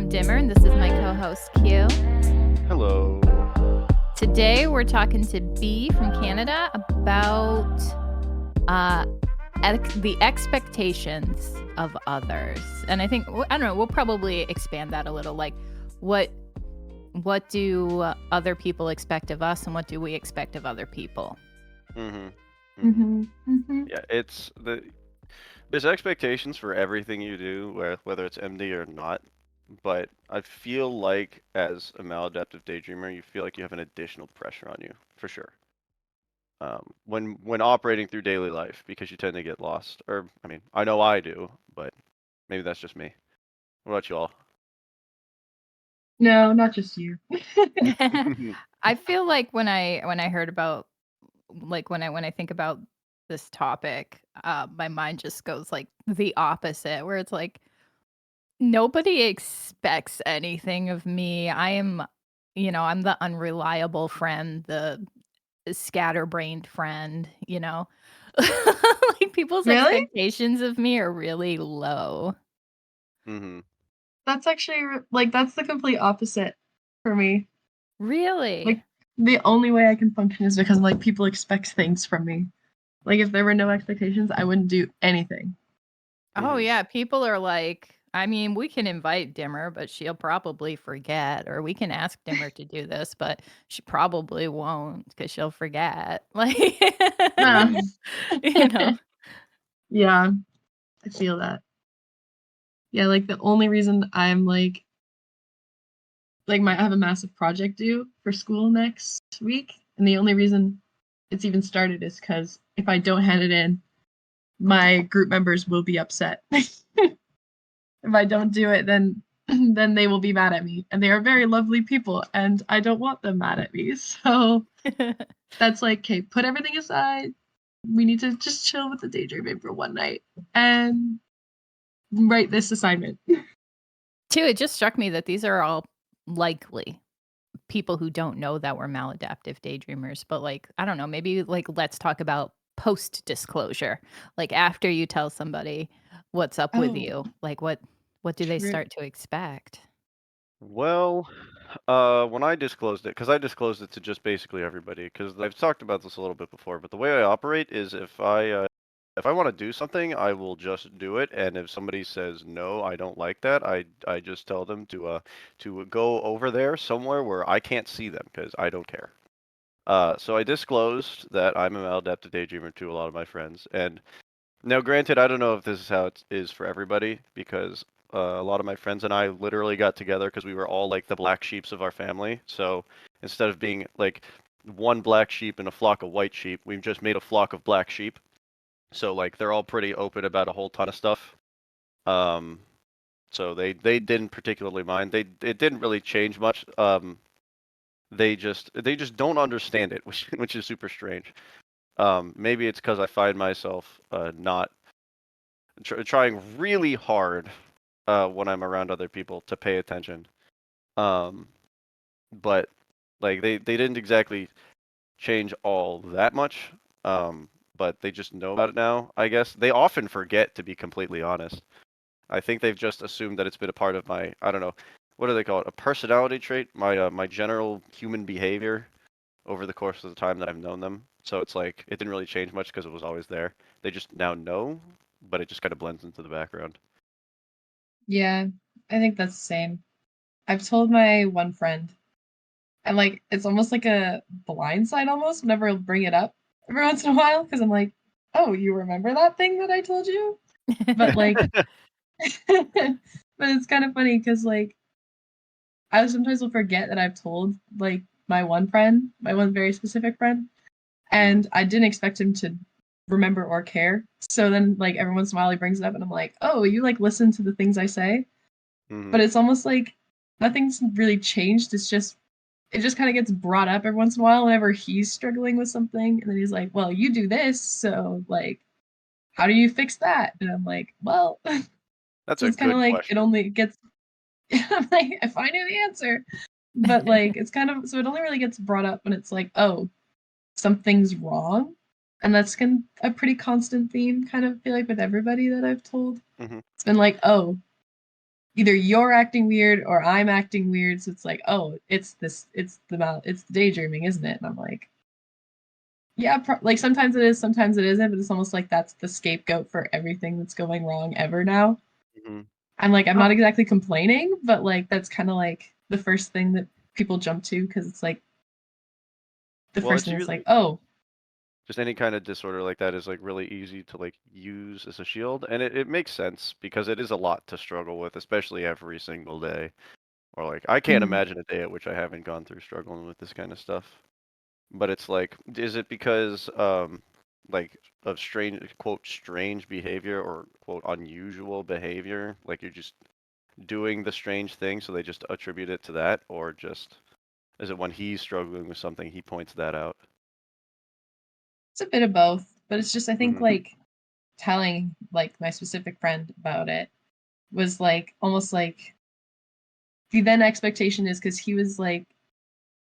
I'm Dimmer, and this is my co-host Q. Hello. Today we're talking to B from Canada about the expectations of others. And I think, I don't know, we'll probably expand that a little. Like, what do other people expect of us, and what do we expect of other people? Yeah, there's expectations for everything you do, whether it's MD or not. But I feel like as a maladaptive daydreamer, you feel like you have an additional pressure on you, for sure. When operating through daily life, because you tend to get lost. Or, I mean, I know I do, but maybe that's just me. What about you all? No, not just you. I feel like when I heard about, like, when I think about this topic, my mind just goes like the opposite, where it's like nobody expects anything of me. I'm the unreliable friend, the scatterbrained friend, like people's Really? expectations of me are really low. That's actually that's the complete opposite for me. Really? Like the only way I can function is because like people expect things from me. Like if there were no expectations, I wouldn't do anything. Oh yeah, people are like, I mean, we can invite Dimmer, but she'll probably forget, or we can ask Dimmer to do this, but she probably won't because she'll forget. Like, you know. Yeah, I feel that. Yeah, like the only reason I'm like I have a massive project due for school next week, and the only reason it's even started is because if I don't hand it in, my group members will be upset. If I don't do it, then they will be mad at me, and they are very lovely people, and I don't want them mad at me. So that's like, okay, put everything aside. We need to just chill with the daydreaming for one night and write this assignment. Too, it just struck me that these are all likely people who don't know that we're maladaptive daydreamers, but like, I don't know, maybe like let's talk about post disclosure. Like after you tell somebody what's up with you, like what do they start to expect? Well, when I disclosed it, because I disclosed it to just basically everybody, because I've talked about this a little bit before, but the way I operate is if I want to do something, I will just do it, and if somebody says no, I don't like that, I just tell them to go over there somewhere where I can't see them because I don't care. So I disclosed that I'm a maladaptive daydreamer to a lot of my friends, and now granted, I don't know if this is how it is for everybody because a lot of my friends and I literally got together because we were all like the black sheeps of our family. So instead of being like one black sheep and a flock of white sheep, we've just made a flock of black sheep. So like they're all pretty open about a whole ton of stuff. So they didn't particularly mind. It didn't really change much. They just don't understand it, which is super strange. Maybe it's because I find myself not trying really hard when I'm around other people to pay attention. But like they didn't exactly change all that much. But they just know about it now, I guess. They often forget, to be completely honest. I think they've just assumed that it's been a part of my, I don't know, what do they call it? A personality trait, my general human behavior over the course of the time that I've known them. So it's like it didn't really change much because it was always there. They just now know, but it just kind of blends into the background. Yeah, I think that's the same. I've told my one friend, and like it's almost like a blind side almost whenever I'll bring it up every once in a while because I'm like, oh, you remember that thing that I told you? But like, but it's kind of funny because like I sometimes will forget that I've told like my one very specific friend, and I didn't expect him to remember or care. So then like every once in a while he brings it up and I'm like, oh, you like listen to the things I say? But it's almost like nothing's really changed. It just kind of gets brought up every once in a while whenever he's struggling with something, and then he's like, well, you do this, so like how do you fix that? And I'm like, well, That's so a it's kind of good like question. it only gets I'm like, if I knew the answer. But like it's kind of so it only really gets brought up when it's like, oh, something's wrong. And that's a pretty constant theme, kind of feel like with everybody that I've told. It's been like, oh, either you're acting weird or I'm acting weird. So it's like, oh, it's the daydreaming, isn't it? And I'm like, yeah, like sometimes it is, sometimes it isn't, but it's almost like that's the scapegoat for everything that's going wrong ever now. Hmm. I'm like, I'm not Oh, exactly complaining, but like that's kind of like the first thing that people jump to because it's like the Well, first it's thing that's like, usually oh, just any kind of disorder like that is like really easy to like use as a shield, and it makes sense because it is a lot to struggle with, especially every single day. Or like I can't mhm. imagine a day at which I haven't gone through struggling with this kind of stuff. But it's like, is it because like of strange quote strange behavior or quote unusual behavior? Like you're just doing the strange thing, so they just attribute it to that, or just is it when he's struggling with something he points that out? It's a bit of both, but it's just I think Hmm. like telling like my specific friend about it was like almost like the then expectation is because he was like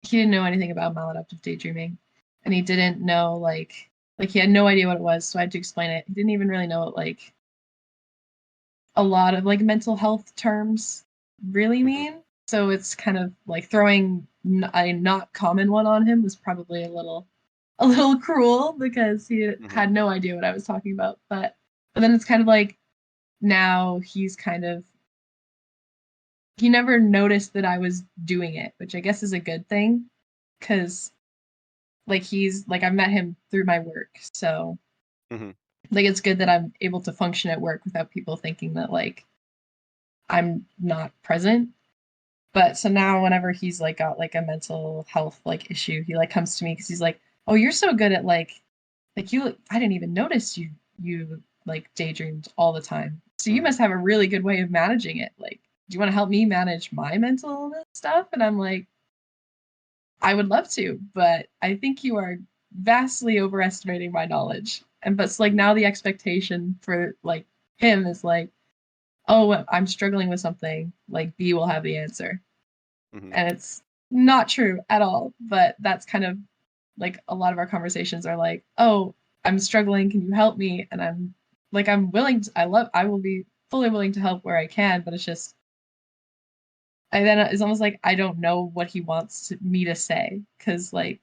he didn't know anything about maladaptive daydreaming and he didn't know like he had no idea what it was, so I had to explain it. He didn't even really know what like a lot of like mental health terms really Hmm. mean. So it's kind of like throwing a not common one on him was probably a little cruel because he Hmm. had no idea what I was talking about. But then it's kind of like now he's kind of he never noticed that I was doing it, which I guess is a good thing because like he's like I've met him through my work, so Hmm. like it's good that I'm able to function at work without people thinking that like I'm not present. But so now whenever he's like got like a mental health like issue, he like comes to me because he's like, "Oh, you're so good at like you I didn't even notice you like daydreamed all the time. So you Hmm. must have a really good way of managing it. Like, do you want to help me manage my mental illness stuff?" And I'm like, "I would love to, but I think you are vastly overestimating my knowledge." And but it's like Hmm. now the expectation for like him is like, "Oh, I'm struggling with something, like B will have the answer." Hmm. And it's not true at all, but that's kind of like a lot of our conversations are like, "Oh, I'm struggling, can you help me?" And I'm like, I will be fully willing to help where I can, but it's just I then it's almost like I don't know what he wants me to say because like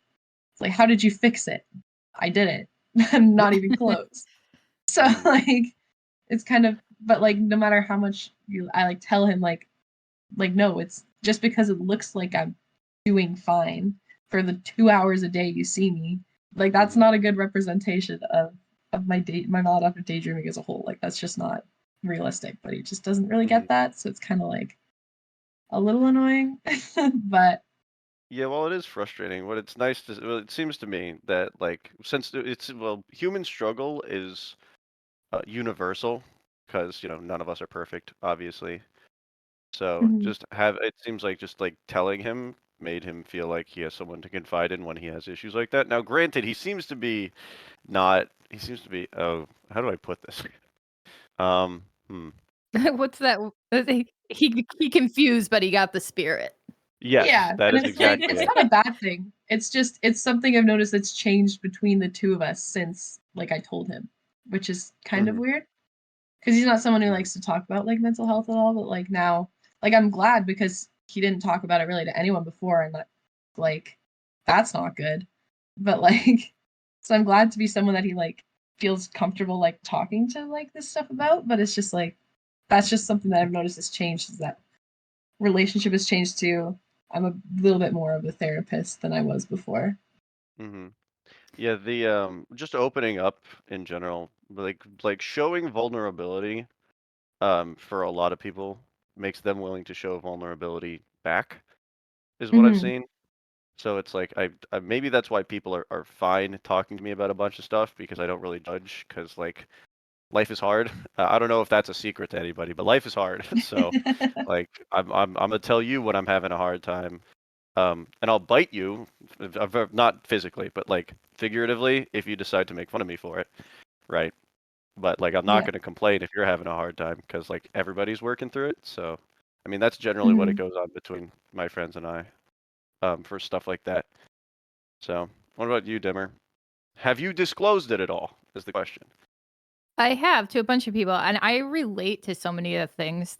it's like, "How did you fix it?" I didn't. I'm not even close. So Hmm. like it's kind of but like no matter how much I like tell him like no, it's just because it looks like I'm doing fine for the 2 hours a day you see me. Like that's Hmm. not a good representation of my maladaptive daydreaming as a whole. Like that's just not realistic. But he just doesn't really Hmm. get that, so it's kind of like a little annoying. But Yeah, well, it is frustrating. What it's nice to, well, it seems to me that like since it's well, human struggle is universal because none of us are perfect, obviously. So mhm. just have it seems like just like telling him made him feel like he has someone to confide in when he has issues like that. Now, granted, he seems to be not. He seems to be. Oh, how do I put this? Hmm. what's that? He confused, but he got the spirit. Yes, Yeah, that and is it's like exactly it's it. not a bad thing. It's just it's something I've noticed that's changed between the two of us since like I told him, which is kind of Hmm. weird. Because he's not someone who Hmm. likes to talk about like mental health at all, but like now like I'm glad because he didn't talk about it really to anyone before and that like that's not good. But Hmm. like so I'm glad to be someone that he like feels comfortable like talking to like this stuff about, but it's just like that's just something that I've noticed has changed is that relationship has changed too. I'm a little bit more of a therapist than I was before. Hmm. Yeah, the just opening up in general, like showing vulnerability, for a lot of people makes them willing to show vulnerability back, is what I've Mhm. seen. So it's like maybe that's why people are fine talking to me about a bunch of stuff because I don't really judge because like life is hard. I don't know if that's a secret to anybody, but life is hard. So like I'm gonna tell you when I'm having a hard time. And I'll bite you, not physically, but like figuratively, if you decide to make fun of me for it, right? But like, I'm not Yeah. going to complain if you're having a hard time because like everybody's working through it. So, I mean, that's generally what it Mhm. goes on between my friends and I, for stuff like that. So, what about you, Dimmer? Have you disclosed it at all? Is the question. I have to a bunch of people, and I relate to so many of the things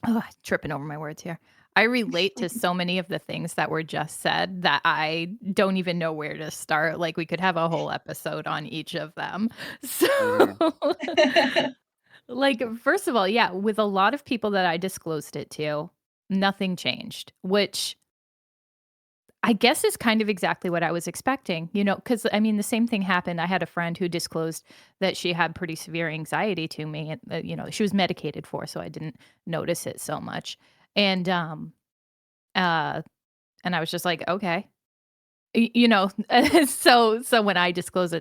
Oh, tripping over my words here. I relate to so many of the things that were just said that I don't even know where to start. Like we could have a whole episode on each of them. So Mhm. like first of all, yeah, with a lot of people that I disclosed it to, nothing changed, which I guess is kind of exactly what I was expecting, because I mean, the same thing happened. I had a friend who disclosed that she had pretty severe anxiety to me, and she was medicated for, so I didn't notice it so much. And uh, and I was just like, okay, so when I disclose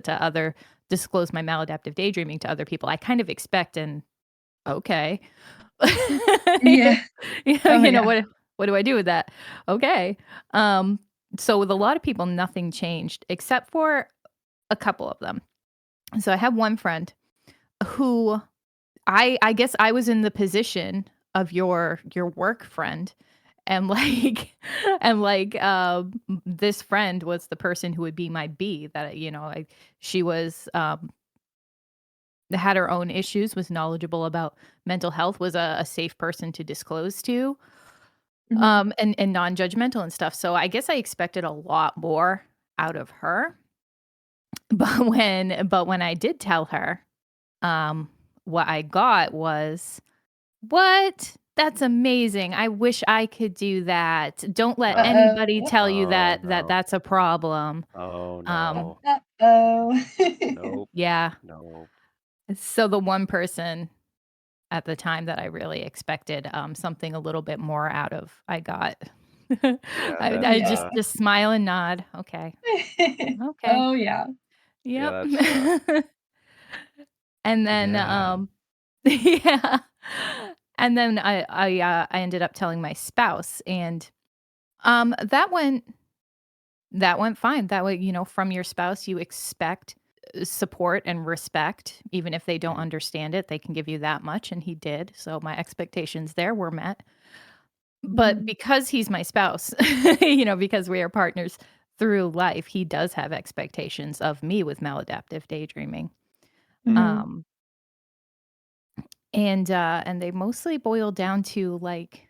my maladaptive daydreaming to other people, I kind of expect an okay, Yeah. Oh, yeah. what do I do with that? Okay. Um, so with a lot of people, nothing changed except for a couple of them. So I have one friend who I guess I was in the position of your work friend. And like this friend was the person who would be my B that, she was had her own issues, was knowledgeable about mental health, was a safe person to disclose to, Mhm. and non-judgmental and stuff. So I guess I expected a lot more out of her. But when I did tell her, um, what I got was, "What? That's amazing. I wish I could do that. Don't let Oh. anybody Uh-oh. tell you Oh, that no. that's a problem." Oh, Um, no. Uh-oh. Nope. yeah. Nope. So the one person at the time that I really expected, something a little bit more out of, I got. Yeah, I that's, Yeah. just smile and nod. Okay. Okay. Oh, yeah. yeah, Yep. that's, And then, yeah. yeah. And then I ended up telling my spouse, and, that went fine. That way, from your spouse, you expect, support and respect, even if they don't Mhm. understand it, they can give you that much, and he did, so my expectations there were met. But Mhm. because he's my spouse, because we are partners through life, he does have expectations of me with maladaptive daydreaming. Mhm. Mhm. Um, and they mostly boil down to, like,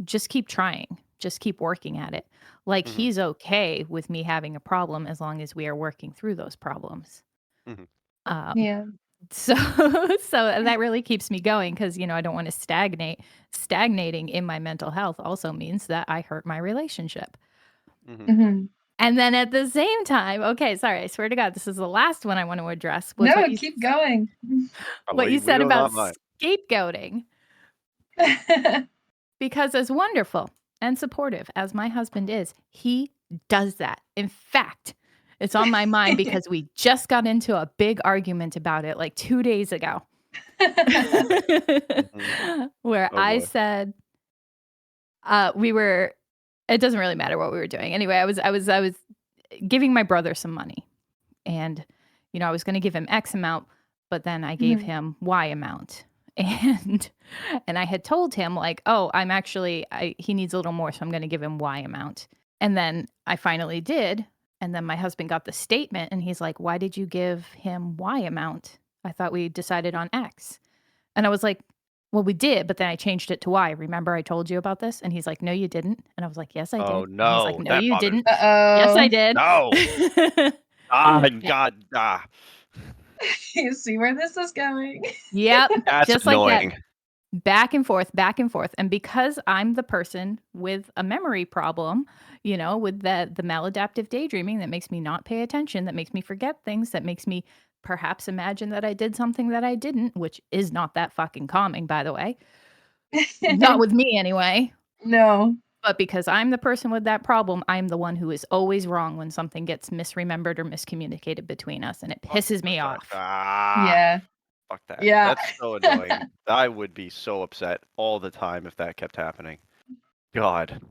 just keep trying, just keep working at it. Like, Mhm. he's okay with me having a problem as long as we are working through those problems. Mhm. Um, Yeah. so so that really keeps me going because, I don't wanna stagnate. Stagnating in my mental health also means that I hurt my relationship. Mhm. Mhm. And then at the same time, okay, sorry, I swear to God, this is the last one I want to address, was No, keep going. what you We said will about not mind. scapegoating. Because as wonderful and supportive as my husband is, he does that. In fact, it's on my mind because we just got into a big argument about it like 2 days ago. Mhm. Where Oh, I boy. said, we were it doesn't really matter what we were doing. Anyway, I was giving my brother some money, and, I was gonna give him X amount, but then I gave Mhm. him Y amount. And I had told him like, "Oh, he needs a little more, so I'm gonna give him Y amount." And then I finally did, and then my husband got the statement, and he's like, "Why did you give him Y amount? I thought we decided on X." And I was like, "Well, we did, but then I changed it to Y. Remember I told you about this?" And he's like, "No, you didn't." And I was like, "Yes, I Oh, did." And he's like, no. "No, That you bothers didn't." me. "Yes, I Uh-oh. did." No. Ah, Yeah. God. Ah. You see where this is going? Yep, That's just like that. annoying. Back and forth, and because I'm the person with a memory problem, with the maladaptive daydreaming that makes me not pay attention, that makes me forget things, that makes me perhaps imagine that I did something that I didn't, which is not that fucking calming, by the way. Not with me anyway. No. But because I'm the person with that problem, I'm the one who is always wrong when something gets misremembered or miscommunicated between us, and it pisses me 100%. off. Ah. Yeah. Fuck that. Yeah. That's so annoying. I would be so upset all the time if that kept happening. God.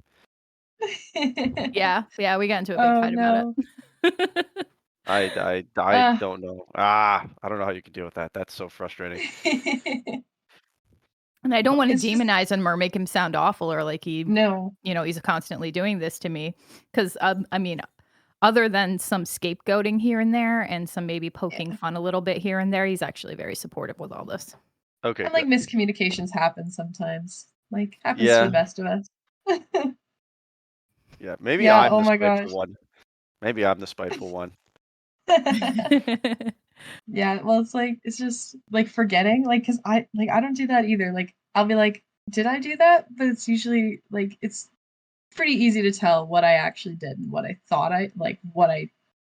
Yeah, yeah, we got into a big Oh, fight about no. it. I Uh. don't know. Ah, I don't know how you could deal with that. That's so frustrating. And I don't wanna It's just demonize him or make him sound awful or like no. he's constantly doing this to me. 'Cause, I mean, other than some scapegoating here and there and some maybe poking Yeah. fun a little bit here and there, he's actually very supportive with all this. Okay, And, like, good. miscommunications happen sometimes. Like, happens to the Yeah, best of us. yeah. Maybe Yeah, I'm oh the my spiteful gosh. one. Maybe I'm the spiteful one. Yeah, well, it's like it's just, like, forgetting, like, 'cause I don't do that either, like, I'll be like, "Did I do that?" But it's usually, like, it's pretty easy to tell what I actually did and what I thought what I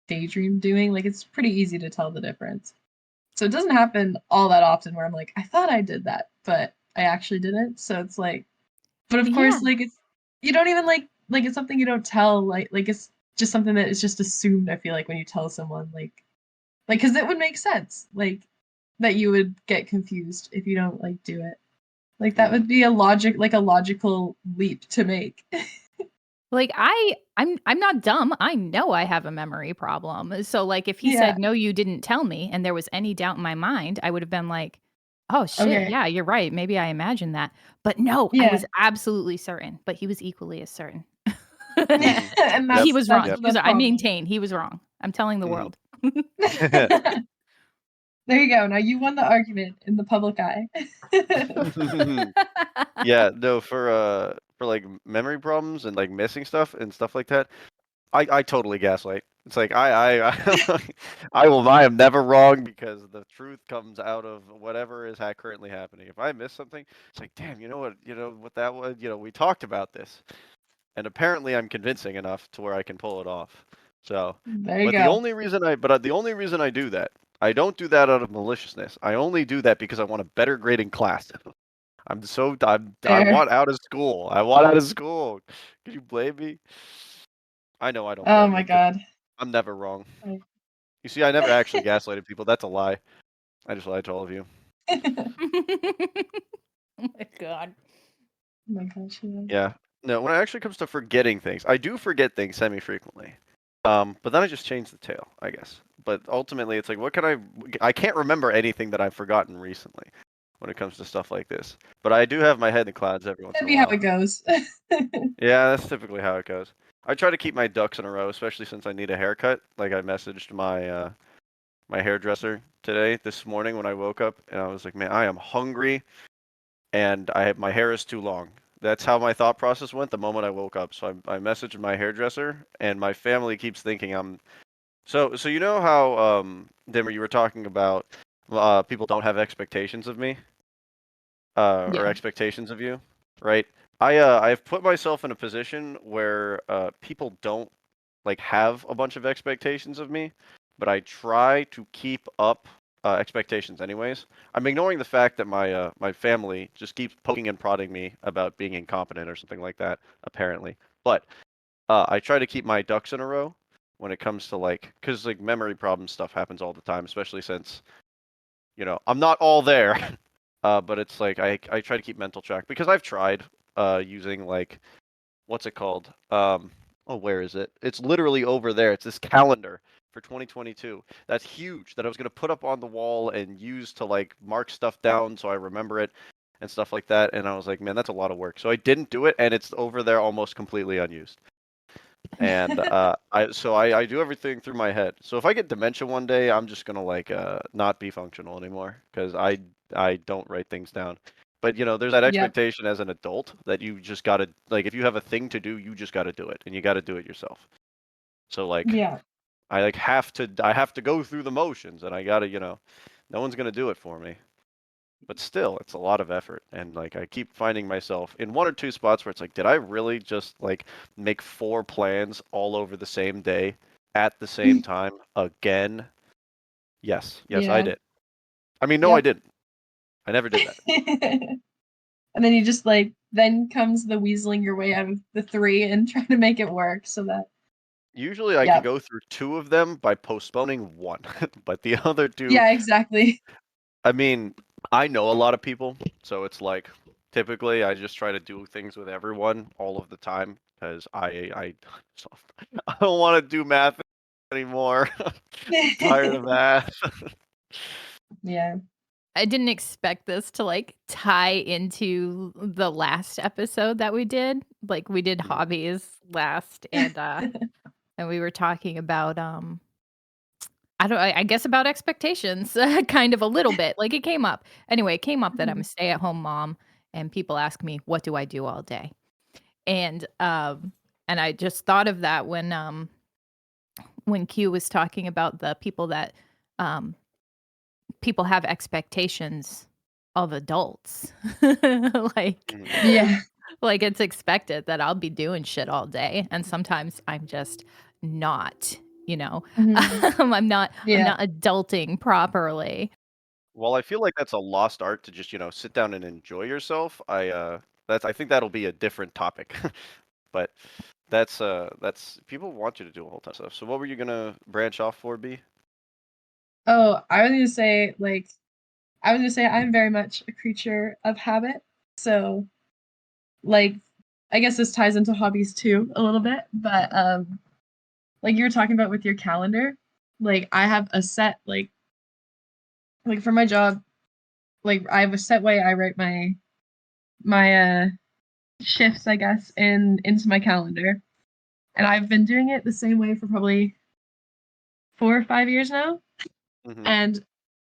daydreamed doing, like, it's pretty easy to tell the difference. So it doesn't happen all that often where I'm like, "I thought I did that, but I actually didn't." So it's like but of Yeah. course, like, it's you don't even it's something you don't tell, it's just something that is just assumed, I feel like, when you tell someone, because it would make sense, that you would get confused if you don't, do it. Like, that Hmm. would be a logical leap to make. Like, I'm not dumb. I know I have a memory problem. So, like, if he Yeah, said, "No, you didn't tell me," and there was any doubt in my mind, I would have been like, "Oh, shit, okay. yeah, you're right. Maybe I imagined that." But no, I Yeah. was absolutely certain, but he was equally as certain. Hmm. And Yep. He that's was that's wrong. Yep. He was the I problem. maintain he was wrong. I'm telling the Hmm. world. There you go, now you won the argument in the public eye. Yeah, no, for like memory problems and like missing stuff and stuff like that, I totally gaslight. It's like I am never wrong because the truth comes out of whatever is currently happening. If I miss something, it's like, damn, you know what that was, we talked about this, and apparently I'm convincing enough to where I can pull it off. So, There you go. the only reason I do that, I don't do that out of maliciousness. I only do that because I want a better grade in class. I Fair. want out of school. I want out of school. Can you blame me? I know I don't Oh blame my you because god. I'm never wrong. I You see, I never actually gaslighted people. That's a lie. I just lied to all of you. Oh my god. Oh my gosh, yeah. Yeah. No, when it actually comes to forgetting things, I do forget things semi-frequently. But then I just change the tail, I guess. But ultimately, it's like, I can't remember anything that I've forgotten recently when it comes to stuff like this. But I do have my head in the clouds every once in That'd a be how while. it goes. Yeah, that's typically how it goes. I try to keep my ducks in a row, especially since I need a haircut. Like I messaged my hairdresser this morning when I woke up, and I was like, man, I am hungry, and my hair is too long. That's how my thought process went the moment I woke up. So I messaged my hairdresser, and my family keeps thinking I'm. So you know how Dimmer, you were talking about people don't have expectations of me or Yeah. expectations of you, right? I've put myself in a position where people don't like have a bunch of expectations of me, but I try to keep up expectations anyways. I'm ignoring the fact that my family just keeps poking and prodding me about being incompetent or something like that, apparently. But I try to keep my ducks in a row when it comes to because like memory problem stuff happens all the time, especially since I'm not all there. But it's like I try to keep mental track because I've tried using what's it called? Oh, where is it? It's literally over there. It's this calendar for 2022. That's huge that I was gonna put up on the wall and use to mark stuff down so I remember it and stuff like that. And I was like, man, that's a lot of work. So I didn't do it, and it's over there almost completely unused. And I do everything through my head. So if I get dementia one day, I'm just gonna not be functional anymore because I don't write things down. But there's that Yep. expectation as an adult that you just gotta if you have a thing to do, you just gotta do it, and you gotta do it yourself. So Yeah. I have to go through the motions, and I gotta no one's gonna do it for me. But still, it's a lot of effort, and I keep finding myself in one or two spots where it's like, did I really just make 4 plans all over the same day at the same time again? Yes, I Yeah. did. I mean, no, I Yep. didn't. I never did that. And then you just then comes the weaseling your way out of the 3 and trying to make it work so that Usually, I can yep. go through 2 of them by postponing one, but the other two, Yeah, exactly. I mean, I know a lot of people, so it's typically I just try to do things with everyone all of the time because I don't want to do math anymore. Tired of math. Yeah. I didn't expect this to, tie into the last episode that we did. Like, we did Mhm. hobbies last, and we were talking about, I guess about expectations, kind of a little bit, like, it came up. Anyway, it came up that I'm a Mhm. stay-at-home mom, and people ask me, "What do I do all day?" And I just thought of that when Q was talking about the people that um, people have expectations of adults. like Mhm. Yeah. like it's expected that I'll be doing shit all day, and sometimes I'm just not, you know. Mhm. I'm Yeah. not adulting properly. Well, I feel like that's a lost art to just, sit down and enjoy yourself. I think that'll be a different topic. But that's people want you to do a whole ton of stuff. So what were you gonna branch off for, B? Oh, I was gonna say I'm very much a creature of habit. So, like, I guess this ties into hobbies too a little bit, but like you were talking about with your calendar, like I have a set like for my job, like I have a set way I write my shifts, I guess, into my calendar. And I've been doing it the same way for probably 4 or 5 years now. Mhm. And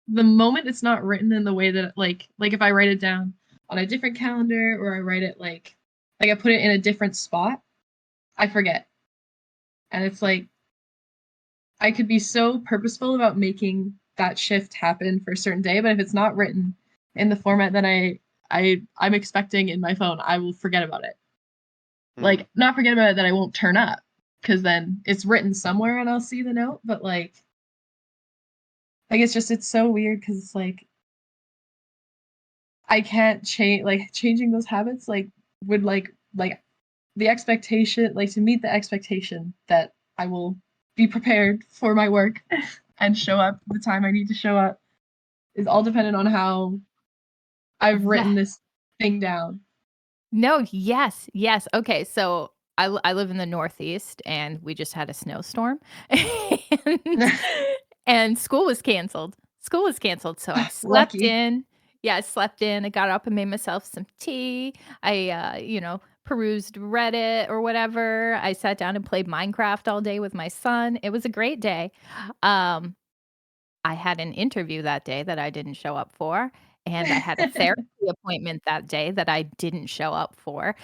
the moment it's not written in the way that like if I write it down on a different calendar or I write it like I put it in a different spot, I forget. And it's like I could be so purposeful about making that shift happen for a certain day, but if it's not written in the format that I'm expecting in my phone, I will forget about it. Mhm. Like not forget about it that I won't turn up because then it's written somewhere and I'll see the note, but like it's so weird because it's like I can't change like changing those habits would like the expectation like to meet the expectation that I will be prepared for my work and show up the time I need to show up is all dependent on how I've written That this thing down. No, yes, yes. Okay, so I live in the Northeast, and we just had a snowstorm, and and school was canceled. School was canceled, so I slept Lucky. in. Yeah, I slept in. I got up and made myself some tea. I perused Reddit or whatever. I sat down and played Minecraft all day with my son. It was a great day. Um, I had an interview that day that I didn't show up for, and I had a therapy appointment that day that I didn't show up for.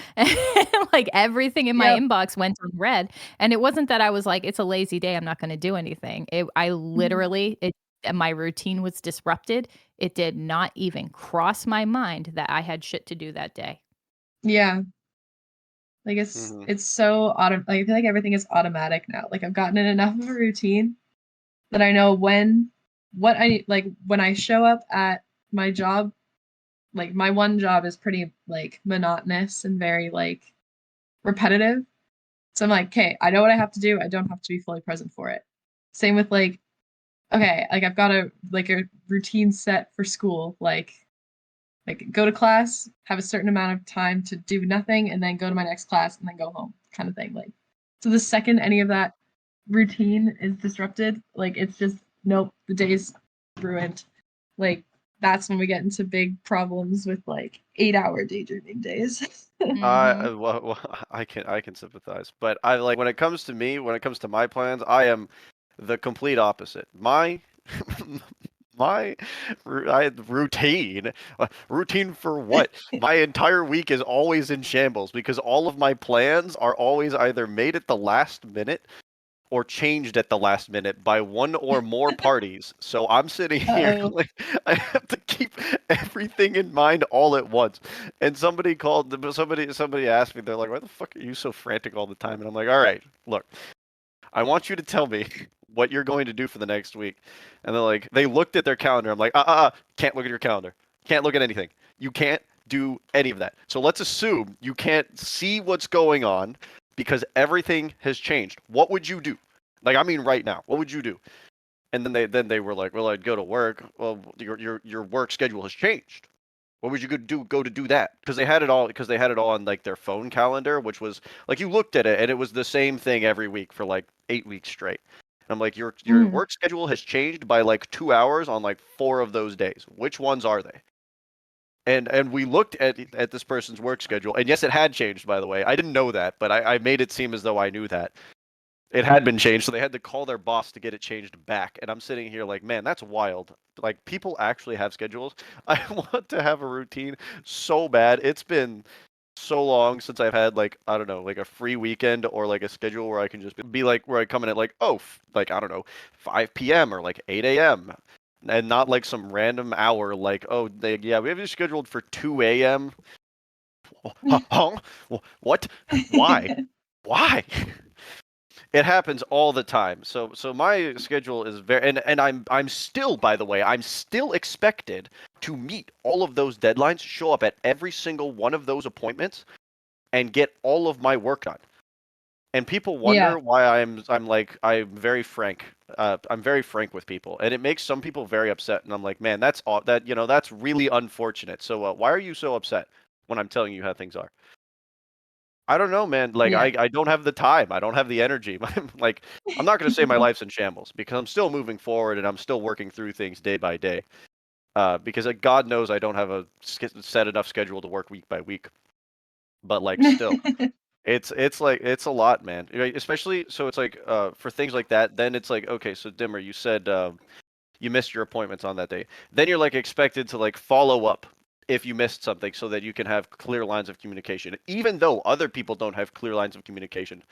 Like, everything in my Yep. inbox went unread, and it wasn't that I was like, "It's a lazy day, I'm not gonna do anything." I Mhm. literally it and my routine was disrupted. It did not even cross my mind that I had shit to do that day. Yeah. Like Mhm. it's so like I feel like everything is automatic now. Like I've gotten in enough of a routine that I know what I like when I show up at my job, like my one job is pretty like monotonous and very like repetitive. So I'm like, okay, I know what I have to do. I don't have to be fully present for it. Same with like, okay, like I've got a routine set for school, like go to class, have a certain amount of time to do nothing, and then go to my next class and then go home, kind of thing. Like, so the second any of that routine is disrupted, like it's just nope, the day's ruined. Like that's when we get into big problems with like 8 hour daydreaming days. Mhm. I can sympathize, but I like when it comes to me, when it comes to my plans, I am the complete opposite. My my routine, routine for what? My entire week is always in shambles because all of my plans are always either made at the last minute or changed at the last minute by one or more parties. So I'm sitting here Uh-oh. like I have to keep everything in mind all at once. And somebody asked me, they're like, "Why the fuck are you so frantic all the time?" And I'm like, "All right, look, I want you to tell me what you're going to do for the next week." And they're like, they looked at their calendar. I'm like, can't look at your calendar. Can't look at anything. You can't do any of that. So let's assume you can't see what's going on because everything has changed. What would you do? Like, I mean, right now, what would you do? And then they were like, well, I'd go to work. Well, your work schedule has changed. What would you go to do that? Because they had it all on like their phone calendar, which was like you looked at it and it was the same thing every week for like 8 weeks straight. And I'm like, your Mhm. work schedule has changed by like 2 hours on like 4 of those days. Which ones are they? And we looked at this person's work schedule, and yes, it had changed, by the way. I didn't know that, but I made it seem as though I knew that. it had been changed, so they had to call their boss to get it changed back. And I'm sitting here like, man, that's wild. Like people actually have schedules. I want to have a routine so bad. It's been so long since I've had like I don't know like a free weekend or like a schedule where I can just be like where I come in at like like I don't know 5 p.m. or like 8 a.m. and not like some random hour like yeah we have you scheduled for 2 a.m. Huh? What? Why? Why? It happens all the time. So my schedule is very and I'm still by the way, I'm still expected to meet all of those deadlines, show up at every single one of those appointments and get all of my work done. And people Yeah. wonder why I'm very frank. I'm very frank with people, and it makes some people very upset. And I'm like, man, that's really unfortunate. So why are you so upset when I'm telling you how things are? I don't know, man. Like Yeah. I don't have the time. I don't have the energy. Like I'm not going to say my life's in shambles because I'm still moving forward and I'm still working through things day by day. Because God knows I don't have a set enough schedule to work week by week. But like still, it's like it's a lot, man. Right? Especially so it's like for things like that. Then it's like okay, so Dimmer, you said you missed your appointments on that day. Then you're like expected to like follow up if you missed something so that you can have clear lines of communication. Even though other people don't have clear lines of communication,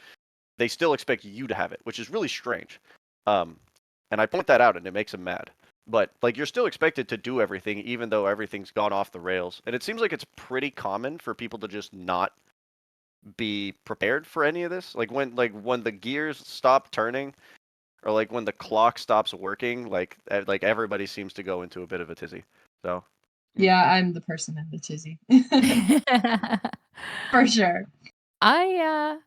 they still expect you to have it, which is really strange. Um, and I point that out and it makes them mad. But like you're still expected to do everything even though everything's gone off the rails. And it seems like it's pretty common for people to just not be prepared for any of this. Like when the gears stop turning or like when the clock stops working, like everybody seems to go into a bit of a tizzy. So, Yeah, I'm the person in the tizzy. For sure. I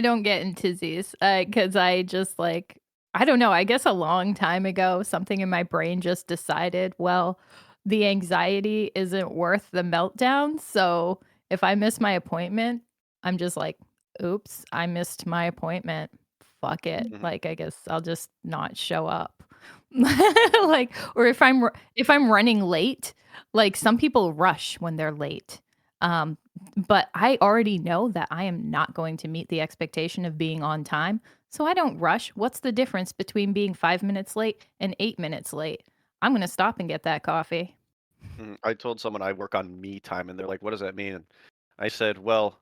don't get in tizzies, because I just, like I don't know, I guess a long time ago, something in my brain just decided, well, the anxiety isn't worth the meltdown, so if I miss my appointment, I'm just like, "Oops, I missed my appointment. Fuck it." mhm. Like, I guess I'll just not show up. Like, or if I'm running late, like, some people rush when they're late, but I already know that I am not going to meet the expectation of being on time, so I don't rush. What's the difference between being 5 minutes late and 8 minutes late? I'm gonna stop and get that coffee. I told someone I work on me time, and they're like, "What does that mean?" And I said, "Well,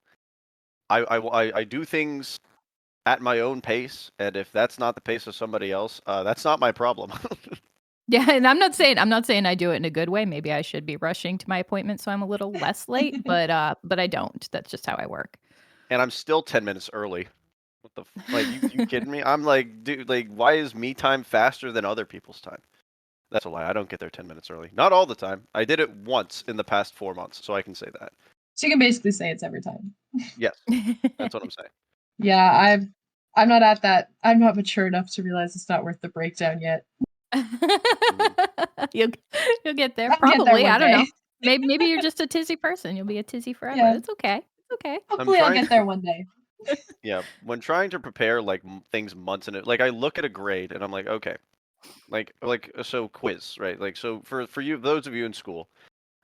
I do things at my own pace, and if that's not the pace of somebody else, that's not my problem." Yeah, and I'm not saying I do it in a good way. Maybe I should be rushing to my appointment so I'm a little less late, but I don't. That's just how I work. And I'm still 10 minutes early. What the like you kidding me? I'm like, dude, like why is me time faster than other people's time? That's a lie. I don't get there 10 minutes early. Not all the time. I did it once in the past 4 months, so I can say that. So you can basically say it's every time. Yes, that's what I'm saying. Yeah, I'm not at that. I'm not mature enough to realize it's not worth the breakdown yet. Mhm. You'll you'll get there, I'll get there probably, one I don't know. day. Maybe you're just a tizzy person, you'll be a tizzy forever, Yeah, it's okay, it's okay. I'm hopefully I'll trying get there one day. yeah, when trying to prepare like things months in it, like I look at a grade and I'm like, okay, so quiz, right? Like so for you those of you in school,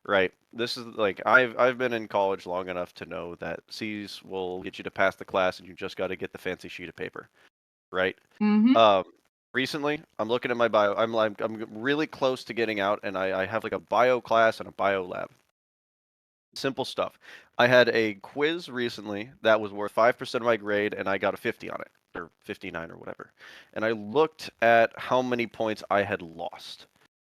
right? This is like I've been in college long enough to know that C's will get you to pass the class and you just got to get the fancy sheet of paper, right? Mhm. Um recently I'm looking at my bio. I'm really close to getting out and I have like a bio class and a bio lab. Simple stuff. I had a quiz recently that was worth 5% of my grade, and I got a 50 on it, or 59 or whatever. And I looked at how many points I had lost,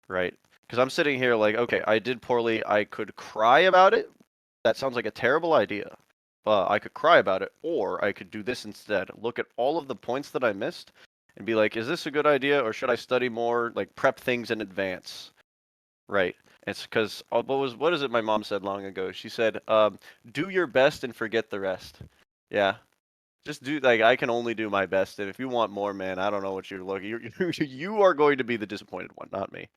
right? Because I'm sitting here like, okay, I did poorly. I could cry about it. That sounds like a terrible idea. I could cry about it, or I could do this instead. Look at all of the points that I missed and be like, is this a good idea, or should I study more, like prep things in advance? Right. It's because what is it my mom said long ago? She said, "Do your best and forget the rest." Yeah, just do like I can only do my best, and if you want more, man, I don't know what you're looking. You are going to be the disappointed one, not me.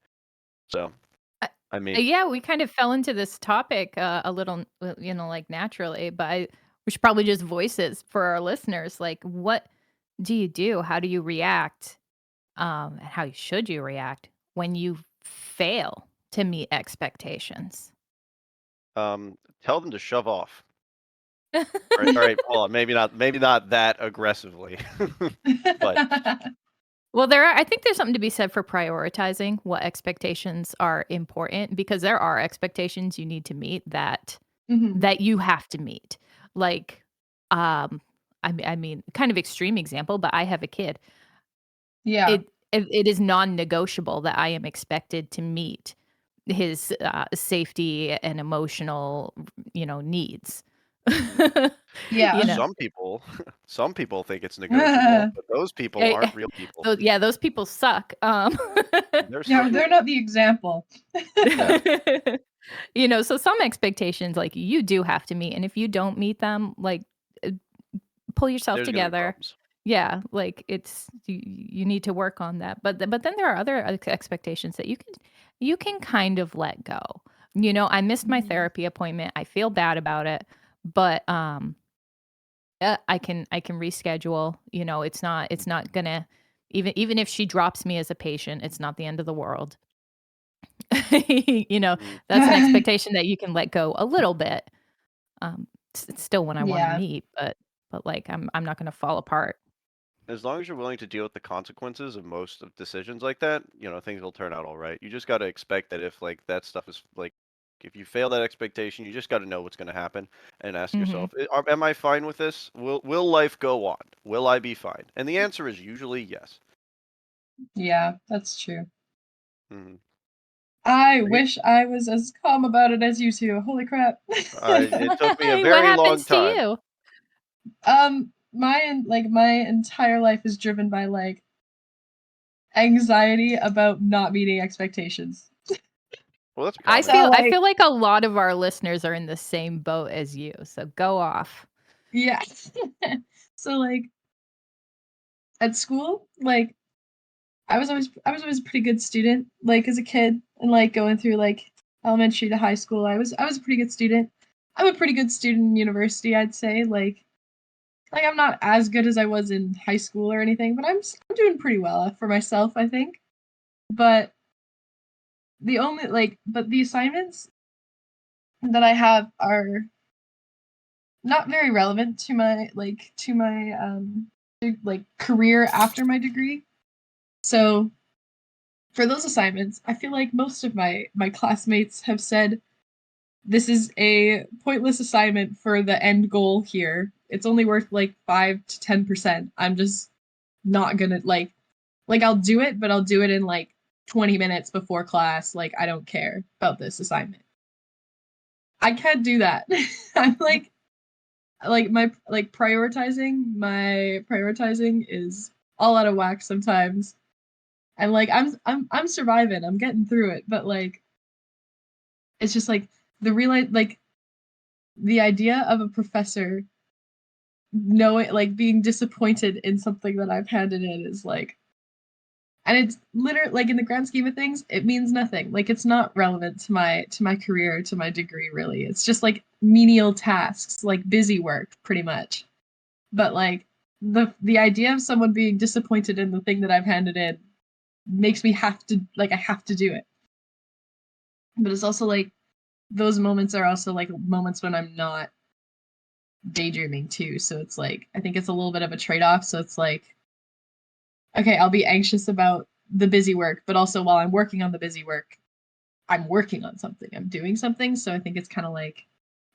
So Uh, I mean, yeah, we kind of fell into this topic, a little, like, naturally, but we should probably just voice it for our listeners, like, what do you do? How do you react, and how should you react when you fail to meet expectations? tell them to shove off. All right, hold on. Maybe not that aggressively, but Well, I think there's something to be said for prioritizing what expectations are important because there are expectations you need to meet Mhm. that you have to meet. Like, um, I mean, kind of extreme example, but I have a kid. Yeah. It is non-negotiable that I am expected to meet his, safety and emotional, needs. You know? Yeah. some people some people think it's negotiable, but those people Eh, aren't real people. yeah, those people suck. They're Yeah, sucky. they're not the example. Yeah, So some expectations, like, you do have to meet, and if you don't meet them, like, uh, pull yourself there's gonna be together. problems. Yeah, like, you need to work on that, but then there are other expectations that you can kind of let go. I missed my Mhm. therapy appointment, I feel bad about it, but, yeah, I can reschedule, it's not gonna even if she drops me as a patient, it's not the end of the world. You know, Mhm. that's an expectation that you can let go a little bit. It's still when I wanna Yeah. meet, but, like, I'm not gonna fall apart. As long as you're willing to deal with the consequences of most of decisions like that, things will turn out all right. You just got to expect that if like that stuff is like if you fail that expectation, you just got to know what's going to happen and ask Mhm. yourself, am I fine with this? Will life go on? Will I be fine? And the answer is usually yes. Yeah, that's true. Mhm. I Like, wish I was as calm about it as you two. Holy crap. it took me a What very long happens to time. you? My entire life is driven by like anxiety about not meeting expectations. Well, that's I common. So feel I like, feel like a lot of our listeners are in the same boat as you, so go off. yeah. So like at school, like I was always a pretty good student, like as a kid and like going through like elementary to high school. I was a pretty good student. I'm a pretty good student in university, I'd say. Like I'm not as good as I was in high school or anything, but I'm doing pretty well for myself, I think. But the assignments that I have are not very relevant to my career after my degree. So for those assignments, I feel like most of my classmates have said this is a pointless assignment for the end goal here. It's only worth like 5 to 10%. I'm just not gonna like I'll do it, but I'll do it in like 20 minutes before class. Like I don't care about this assignment. I can't do that. I'm my prioritizing is all out of whack sometimes. And like I'm surviving. I'm getting through it, but like it's just like the idea of a professor knowing like being disappointed in something that I've handed in is like and it's literally like in the grand scheme of things it means nothing, like it's not relevant to my career, to my degree, really. It's just like menial tasks, like busy work pretty much. But like the idea of someone being disappointed in the thing that I've handed in makes me have to like I have to do it. But it's also like those moments are also like moments when I'm not daydreaming too, so it's like I think it's a little bit of a trade-off. So it's like okay, I'll be anxious about the busy work, but also while I'm working on the busy work, I'm working on something. I'm doing something. So I think it's kind of like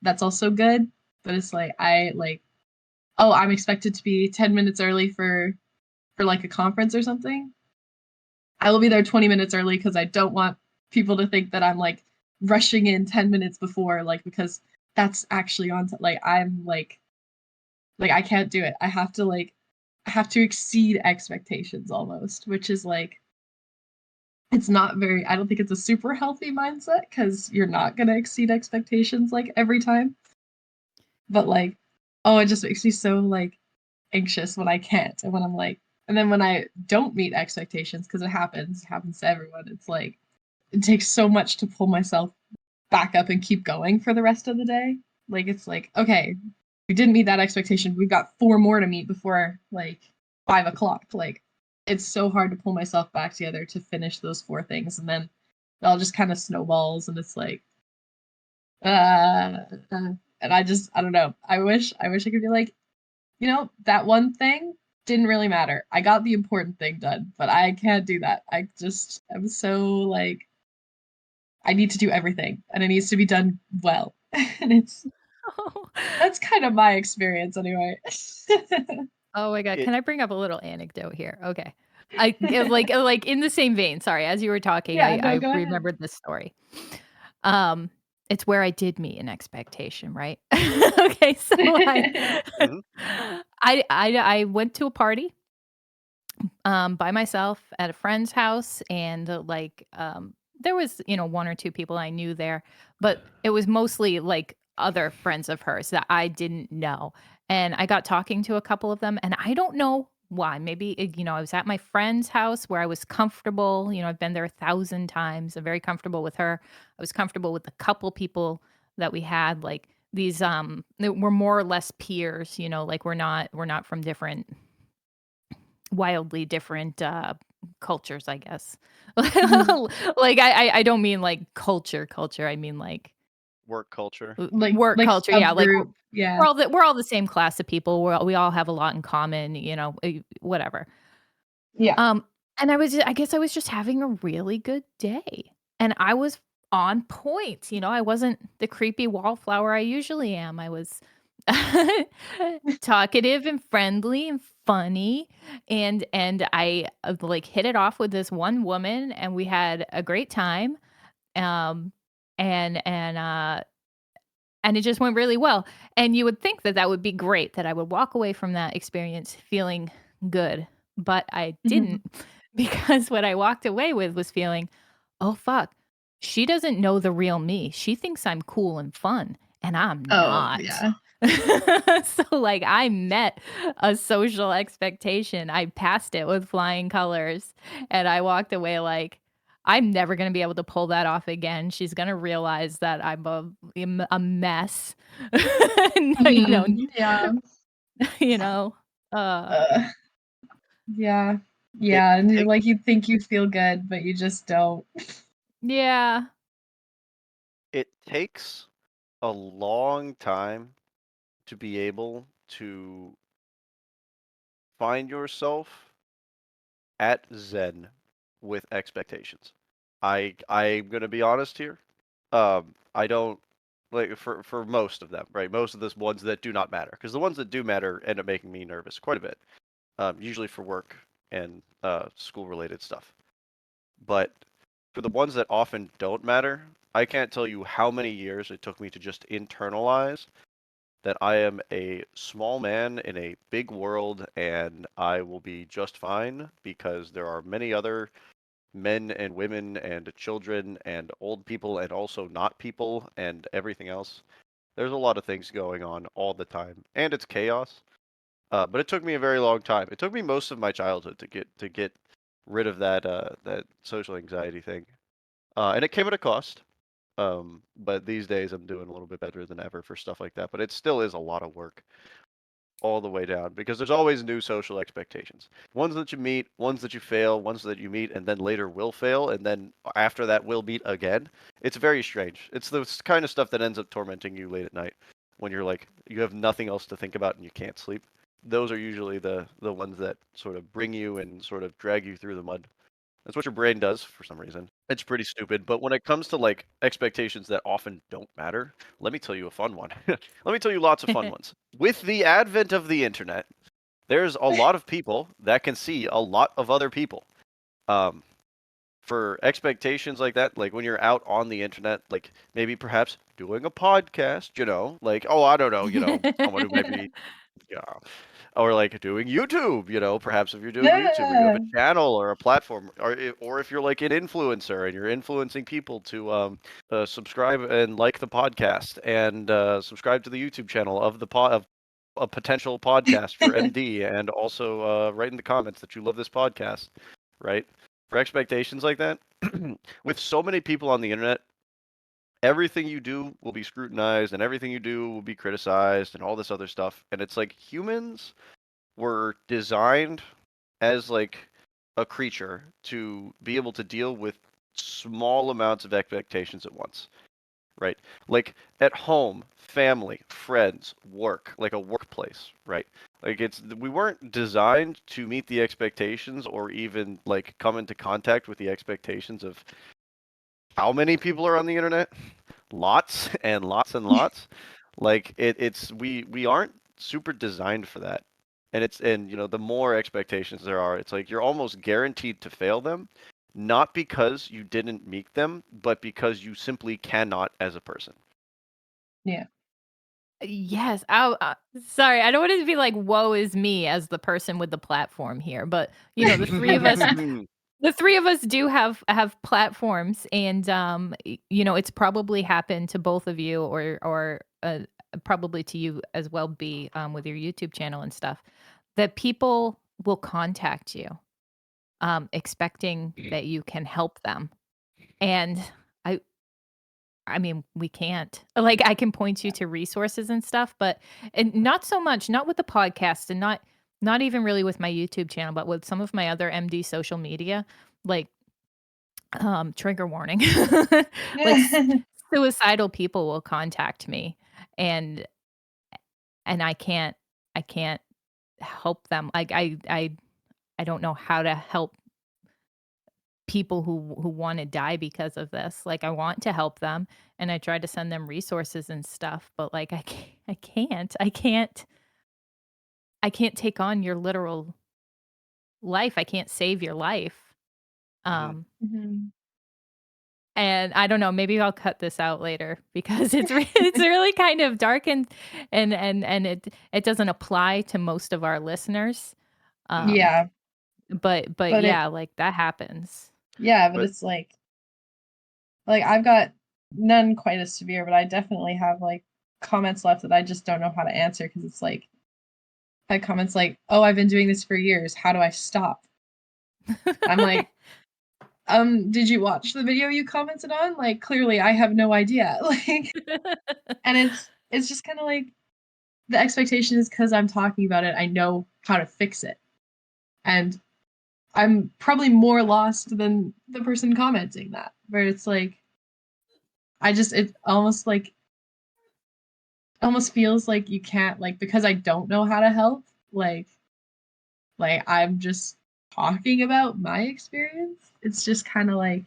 that's also good. But it's like oh, I'm expected to be 10 minutes early for like a conference or something. I will be there 20 minutes early because I don't want people to think that I'm like rushing in 10 minutes before, like because that's actually like I'm like I can't do it. I have to exceed expectations almost, which is like it's not very I don't think it's a super healthy mindset because you're not gonna exceed expectations like every time. But like, oh, it just makes me so like anxious when I can't and when I'm like and then when I don't meet expectations, because it happens to everyone, it's like it takes so much to pull myself back up and keep going for the rest of the day. Like it's like, okay, we didn't meet that expectation. We've got 4 more to meet before like 5 o'clock. Like it's so hard to pull myself back together to finish those 4 things, and then it all just kind of snowballs, and it's like, uh, uh And I don't know. I wish I could be like, that one thing didn't really matter. I got the important thing done, but I can't do that. I'm so like, I need to do everything and it needs to be done well. And that's kind of my experience anyway. Oh my god, It can I bring up a little anecdote here? Okay. Like in the same vein, sorry, as you were talking, Yeah, no, I go ahead. remembered this story. Um, it's where I did meet an expectation, right? Okay, so mhm. I went to a party, by myself at a friend's house, and, there was, 1 or 2 people I knew there, but it was mostly, like, other friends of hers that I didn't know, and I got talking to a couple of them, and I don't know why. Maybe, I was at my friend's house where I was comfortable, I've been there 1,000 times. I'm very comfortable with her. I was comfortable with the couple people that we had, like, these, they were more or less peers, like, we're not from different wildly different, cultures, I guess. Mhm. Like, I don't mean, like, culture, I mean, like, Work culture. work Like culture, yeah, like, subgroup. Yeah. we're all the same class of people, we all have a lot in common, whatever. Yeah. Um, and I guess I was just having a really good day, and I was on point, I wasn't the creepy wallflower I usually am. I was talkative and friendly and funny, and I, like, hit it off with this one woman, and we had a great time, um, and and, uh and it just went really well, and you would think that that would be great, that I would walk away from that experience feeling good, but I Mhm. didn't because what I walked away with was feeling, "Oh, fuck. She doesn't know the real me. She thinks I'm cool and fun, and I'm Oh, not." yeah. So, like, I met a social expectation. I passed it with flying colors, and I walked away like, I'm never gonna be able to pull that off again. She's gonna realize that I'm a mess. No, Mhm. Yeah. you know, uh, Uh, yeah. It Yeah, and you're takes like, you think you feel good, but you just don't. yeah. it takes a long time to be able to find yourself at zen with expectations. I'm gonna be honest here. I don't like for most of them, right? Most of the ones that do not matter, because the ones that do matter end up making me nervous quite a bit. Usually for work and school related stuff. But for the ones that often don't matter, I can't tell you how many years it took me to just internalize that I am a small man in a big world and I will be just fine because there are many other men and women and children and old people and also not people and everything else. There's a lot of things going on all the time, and it's chaos. But it took me a very long time. It took me most of my childhood to get rid of that social anxiety thing, and it came at a cost. But these days I'm doing a little bit better than ever for stuff like that. But it still is a lot of work all the way down because there's always new social expectations. Ones that you meet, ones that you fail, ones that you meet and then later will fail, and then after that will meet again. It's very strange. It's the kind of stuff that ends up tormenting you late at night when you're like you have nothing else to think about and you can't sleep. Those are usually the ones that sort of bring you and sort of drag you through the mud. That's what your brain does for some reason. It's pretty stupid, but when it comes to like expectations that often don't matter, let me tell you a fun one. Let me tell you lots of fun ones. With the advent of the internet, there's a lot of people that can see a lot of other people. Um, for expectations like that, like when you're out on the internet, like maybe perhaps doing a podcast, like, oh, I don't know, someone who might be, yeah, or like doing YouTube, perhaps if you're doing YouTube or you have Yeah. a channel or a platform, or if you're like an influencer and you're influencing people to subscribe and like the podcast and subscribe to the YouTube channel of of a potential podcast for MD, and also write in the comments that you love this podcast, right? For expectations like that, with so many people on the internet, everything you do will be scrutinized and everything you do will be criticized and all this other stuff. And it's like humans were designed as like a creature to be able to deal with small amounts of expectations at once, right? Like at home, family, friends, work, like a workplace, right? Like we weren't designed to meet the expectations or even like come into contact with the expectations of how many people are on the internet? Lots and lots and lots. Like it's we aren't super designed for that. And you know, the more expectations there are, it's like you're almost guaranteed to fail them, not because you didn't meet them, but because you simply cannot as a person. Yeah. Yes. Sorry, I don't want it to be like, "Woe is me," as the person with the platform here, but, you know, the 3 of us do have platforms, and, you know, it's probably happened to both of you or probably to you as well, B, with your YouTube channel and stuff, that people will contact you, expecting that you can help them, and I I mean, we can't. Like, I can point you to resources and stuff, but and not so much, not with the podcast and not even really with my YouTube channel, but with some of my other MD social media, like, trigger warning. Like, suicidal people will contact me, and and I can't help them. Like, I don't know how to help people who wanna die because of this. Like, I want to help them, and I tried to send them resources and stuff, but, like, I can't take on your literal life. I can't save your life. Mhm. Um, Mhm. and I don't know, maybe I'll cut this out later because it's really kind of dark and it doesn't apply to most of our listeners. Um, Yeah, but but it yeah, like, that happens. yeah, but But it's like I've got none quite as severe, but I definitely have like comments left that I just don't know how to answer because it's like comments like, "Oh, I've been doing this for years. How do I stop?" I'm like, did you watch the video you commented on? Like, clearly I have no idea." Like, and it's just kind of like the expectation is because I'm talking about it, I know how to fix it. And I'm probably more lost than the person commenting that, where it's like it almost feels like you can't like because I don't know how to help, like I'm just talking about my experience. It's just kind of like,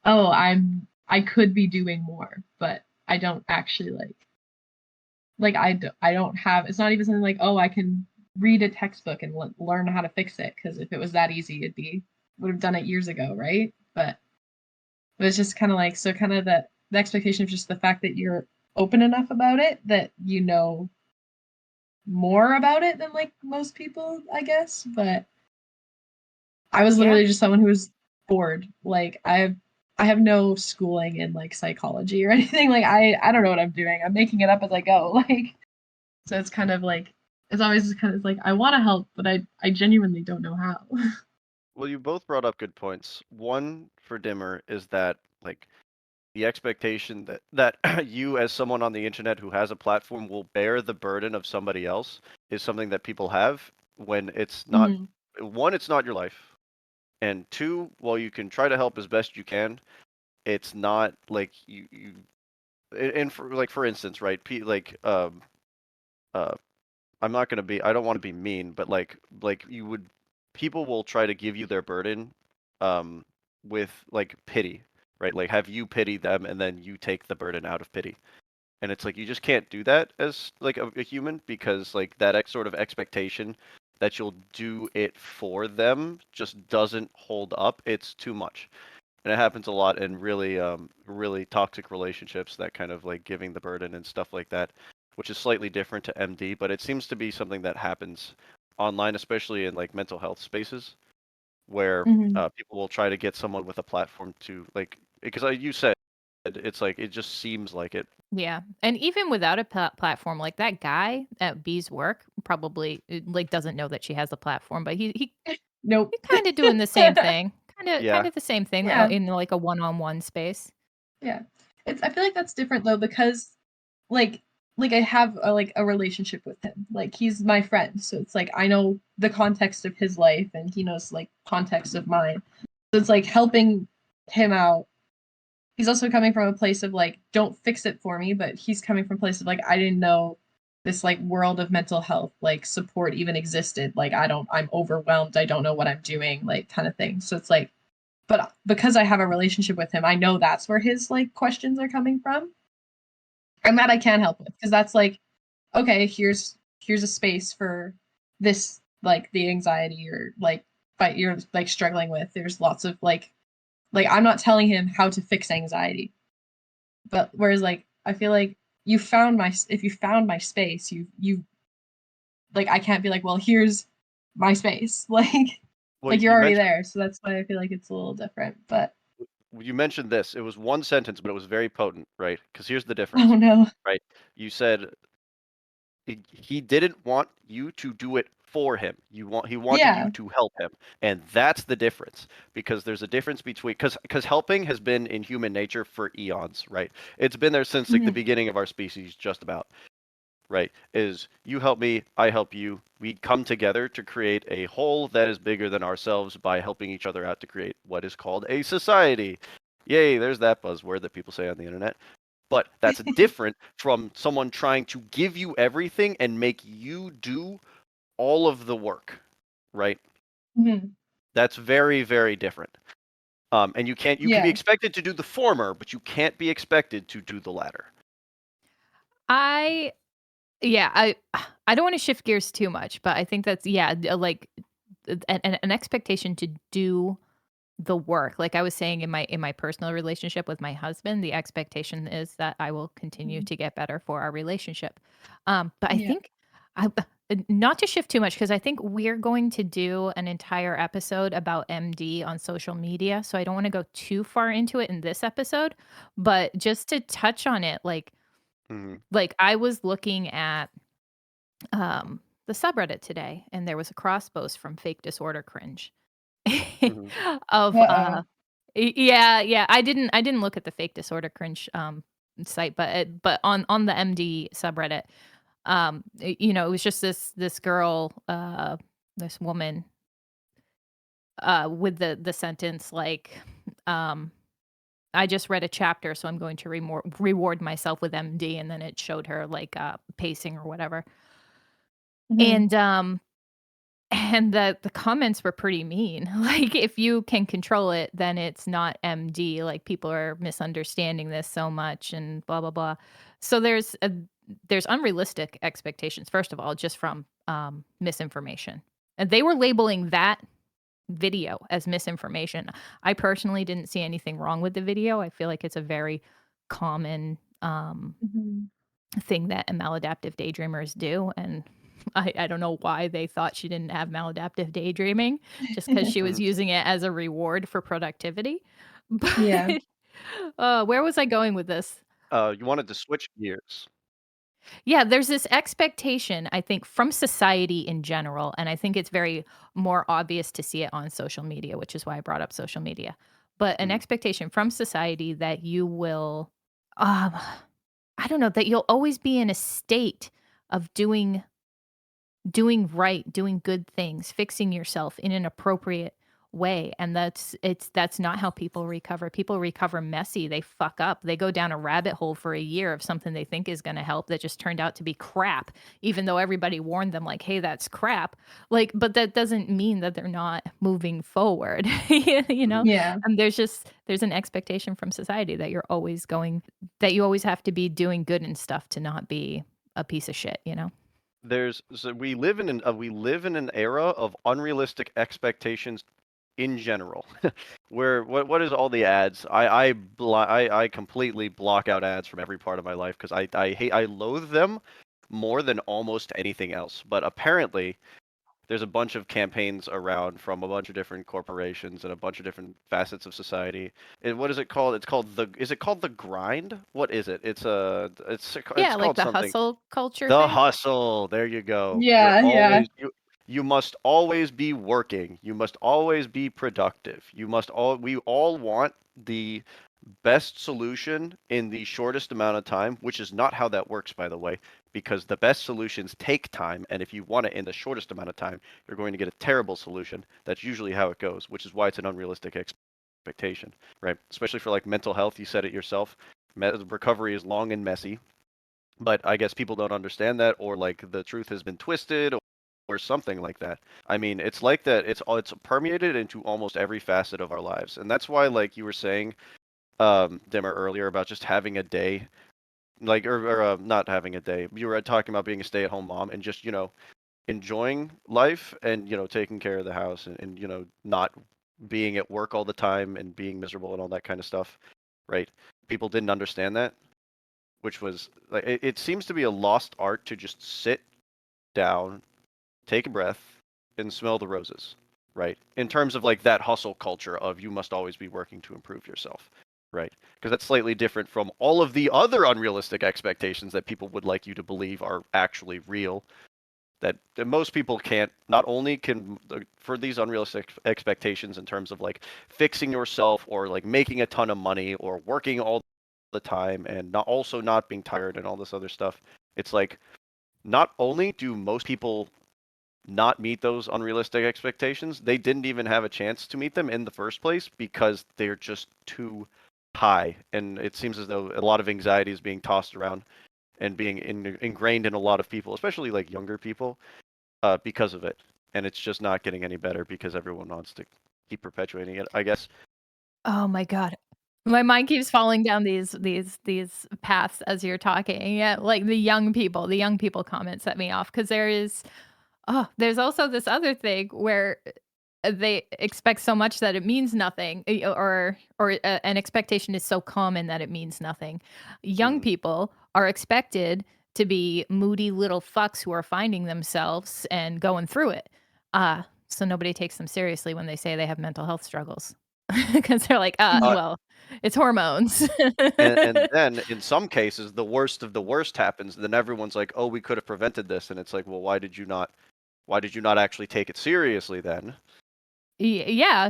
oh, I could be doing more, but I don't actually I don't have it's not even something like, oh, I can read a textbook and learn how to fix it because if it was that easy, would have done it years ago, right? But it's just kind of like so kind of the expectation of just the fact that you're open enough about it that you know more about it than like most people, I guess. But I was Yeah. literally just someone who was bored. Like I have no schooling in like psychology or anything. Like I don't know what I'm doing. I'm making it up as I go. Like so it's kind of like it's always just kind of like I want to help, but I genuinely don't know how. well, you both brought up good points. One for Dimmer is that like the expectation that you as someone on the internet who has a platform will bear the burden of somebody else is something that people have when it's not Mhm. one, it's not your life. And two, while you can try to help as best you can, it's not like you and for like for instance, right? Uh I'm not going to be I don't want to be mean, but like you would people will try to give you their burden um with like pity, right? Like have you pity them and then you take the burden out of pity. And it's like you just can't do that as like a human because like that sort of expectation that you'll do it for them just doesn't hold up. It's too much. And it happens a lot in really toxic relationships, that kind of like giving the burden and stuff like that, which is slightly different to MD, but it seems to be something that happens online, especially in like mental health spaces, where Mhm. people will try to get someone with a platform to like because you said it's like it just seems like it. Yeah, and even without a platform, like, that guy at B's work probably, like, doesn't know that she has a platform, but Nope. he's kinda doing the same thing. Yeah. Kinda the same thing, Yeah. in, like, a one-on-one space. Yeah. I feel like that's different though because like I have a relationship with him. Like he's my friend. So it's like I know the context of his life and he knows like context of mine. So it's like helping him out he's also coming from a place of like, don't fix it for me, but he's coming from a place of like, I didn't know this like world of mental health like support even existed. Like I'm overwhelmed. I don't know what I'm doing, like kind of thing. So it's like, but because I have a relationship with him, I know that's where his like questions are coming from. And that I can help with because that's like, okay, here's a space for this like the anxiety or like fight you're like struggling with. There's lots of like I'm not telling him how to fix anxiety. But whereas like I feel like you found my if you found my space, you like I can't be like, well, here's my space. Well, like you're you already mentioned there. So that's why I feel like it's a little different. But you mentioned this. It was one sentence, but it was very potent, right? Because here's the oh difference, no. right? You said he didn't want you to do it for him. He wanted you Yeah. to help him, and that's the difference. Because there's a difference between because helping has been in human nature for eons, right? It's been there since like the Mhm. beginning of our species, just about. Right? Is you help me, I help you. We come together to create a whole that is bigger than ourselves by helping each other out to create what is called a society. Yay, there's that buzzword that people say on the internet. But that's different from someone trying to give you everything and make you do all of the work, right? Mhm. That's very, very different. And you can be Yeah. expected to do the former, but you can't be expected to do the latter. I yeah, I don't want to shift gears too much, but I think that's like an expectation to do the work. Like I was saying in my personal relationship with my husband, the expectation is that I will continue Mhm. to get better for our relationship. But I Yeah. think I not to shift too much because I think we're going to do an entire episode about MD on social media, so I don't want to go too far into it in this episode, but just to touch on it, Hmm. like I was looking at the subreddit today and there was a cross post from Fake Disorder Cringe Hmm. of Uh-oh. yeah, I didn't look at the Fake Disorder Cringe site, but on the MD subreddit, it was just this girl, this woman, with the sentence like, um, I just read a chapter, so I'm going to reward myself with MD, and then it showed her like pacing or whatever, Mhm. and the comments were pretty mean. Like, if you can control it, then it's not MD, like, people are misunderstanding this so much and blah, blah, blah. So there's unrealistic expectations, first of all, just from, misinformation. And they were labeling that video as misinformation. I personally didn't see anything wrong with the video. I feel like it's a very common, Mhm. thing that maladaptive daydreamers do, and I don't know why they thought she didn't have maladaptive daydreaming just because she was Hmm. using it as a reward for productivity. But, Yeah. where was I going with this? You wanted to switch gears. Yeah, there's this expectation, I think, from society in general, and I think it's very more obvious to see it on social media, which is why I brought up social media. But an Mhm. expectation from society that you will, um, I don't know, that you'll always be in a state of doing right, doing good things, fixing yourself in an appropriate way, and that's not how people recover. People recover messy, they fuck up, they go down a rabbit hole for a year of something they think is gonna help that just turned out to be crap, even though everybody warned them like, "Hey, that's crap." Like, but that doesn't mean that they're not moving forward, you know? Mhm. Yeah. And there's an expectation from society that that you always have to be doing good and stuff to not be a piece of shit, you know? We live in an era of unrealistic expectations in general. Where what is all the ads? I completely block out ads from every part of my life because I loathe them more than almost anything else. But apparently there's a bunch of campaigns around from a bunch of different corporations and a bunch of different facets of society. And what is it called? It's called is it called the grind? What is it? Yeah, it's like called the something. hustle culture The thing? hustle. There you go. Yeah. Yeah. You must always be working. You must always be productive. We all want the best solution in the shortest amount of time, which is not how that works, by the way, because the best solutions take time, and if you want it in the shortest amount of time, you're going to get a terrible solution. That's usually how it goes, which is why it's an unrealistic expectation. expectation, right? Especially for like mental health, you said it yourself. Recovery is long and messy, but I guess people don't understand that, or like the truth has been twisted, or something like that. I mean, it's like that. It's permeated into almost every facet of our lives, and that's why, like you were saying, Dimmer earlier about just having a day, like or not having a day. You were talking about being a stay-at-home mom and just enjoying life and taking care of the house and not being at work all the time and being miserable and all that kind of stuff, right? People didn't understand that, which was like it seems to be a lost art to just sit down, take a breath, and smell the roses, right? In terms of like that hustle culture of you must always be working to improve yourself, right? Because that's slightly different from all of the other unrealistic expectations that people would like you to believe are actually real. That most people can't, not only can, for these unrealistic expectations in terms of like fixing yourself or like making a ton of money or working all the time and not being tired and all this other stuff. It's like not only do most people not meet those unrealistic expectations, they didn't even have a chance to meet them in the first place because they're just too high. And it seems as though a lot of anxiety is being tossed around and being ingrained in a lot of people, especially like younger people, because of it. And it's just not getting any better because everyone wants to keep perpetuating it, I guess. Oh my god. My mind keeps falling down these paths as you're talking. Yeah, like the young people comment set me off because there's also this other thing where they expect so much that it means nothing, or an expectation is so common that it means nothing. Young Hmm. people are expected to be moody little fucks who are finding themselves and going through it. So nobody takes them seriously when they say they have mental health struggles because they're like, Uh, well, it's hormones. and then in some cases, the worst of the worst happens. Then everyone's like, "Oh, we could have prevented this," and it's like, "Well, why did you not? Why did you not actually take it seriously then?" Yeah,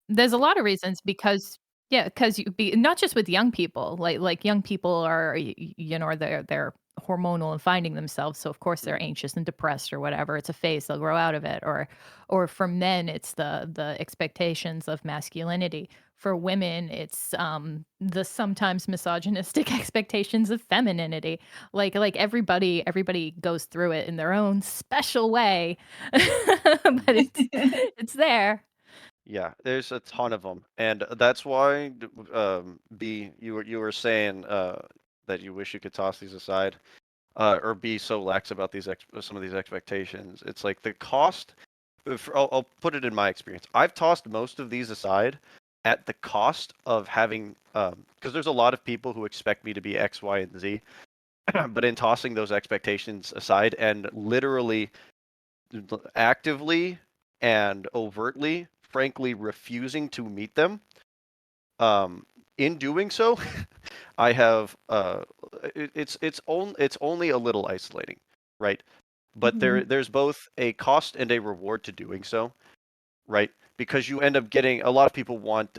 there's a lot of reasons because yeah, because you be not just with young people, like young people are they're hormonal and finding themselves, so of course they're Mhm. anxious and depressed or whatever. It's a phase, they'll grow out of it. Or for men, it's the expectations of masculinity. For women, it's the sometimes misogynistic expectations of femininity. Like everybody goes through it in their own special way, but Mhm. it's there. Yeah, there's a ton of them, and that's why B, you were saying that you wish you could toss these aside, or be so lax about some of these expectations. It's like the cost. I'll put it in my experience. I've tossed most of these aside at the cost of having, because there's a lot of people who expect me to be X, Y, and Z, but in tossing those expectations aside and literally actively and overtly, frankly, refusing to meet them. Um, in doing so, I have it's only a little isolating, right? But Mhm. there's both a cost and a reward to doing so, right? Because you end up getting a lot of people want